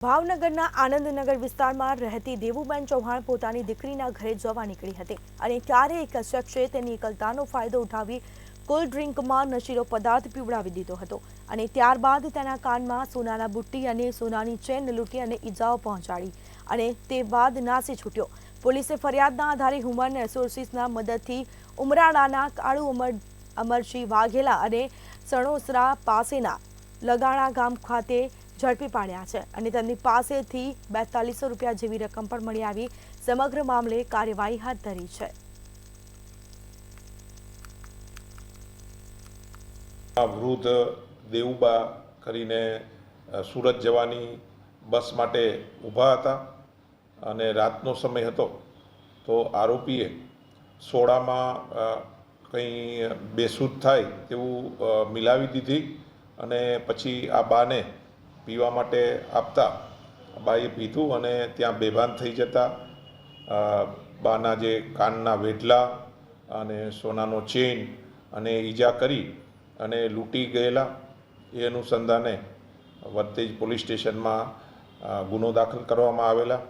ભાવનગરના આનંદનગર વિસ્તારમાં રહેતી દેવુબેન ચૌહાણ પોતાની દીકરીના ઘરે જવા નીકળી હતી અને ત્યારે એક શખ્સે તેની એકલતાનો ફાયદો ઉઠાવી કોલ્ડ ડ્રિંકમાં નશીલો પદાર્થ પીવડાવી દીધો હતો અને ત્યારબાદ તેના કાનમાં સોનાના બુટ્ટી અને સોનાની ચેન લૂંટી અને ઈજાઓ પહોંચાડી અને તે બાદ નાસી છૂટ્યો। પોલીસે ફરિયાદના આધારે હ્યુમન રિસોર્સિસના મદદથી ઉમરાળાના કાળુ અમરસિંહ વાઘેલા અને સણોસરા પાસેના લગાણા ગામ ખાતે ઝડપી પાડ્યા છે અને તેમની પાસેથી 4200 રૂપિયા જેવી રકમ પણ મળી આવી। સમગ્ર મામલે કાર્યવાહી હાથ ધરી છે। વૃદ્ધ દેવુબા કરીને સુરત જવાની બસ માટે ઊભા હતા અને રાતનો સમય હતો તો આરોપીએ સોડામાં કંઈ બેસૂદ થાય તેવું મિલાવી દીધી અને પછી આ બાને પીવા માટે આપતા બાએ પીધું અને ત્યાં બેભાન થઈ જતા બાના જે કાનના વેઢલા અને સોનાનો ચેન અને ઈજા કરી અને લૂંટી ગયેલા એ અનુસંધાને વરતેજ પોલીસ સ્ટેશનમાં ગુનો દાખલ કરવામાં આવેલા।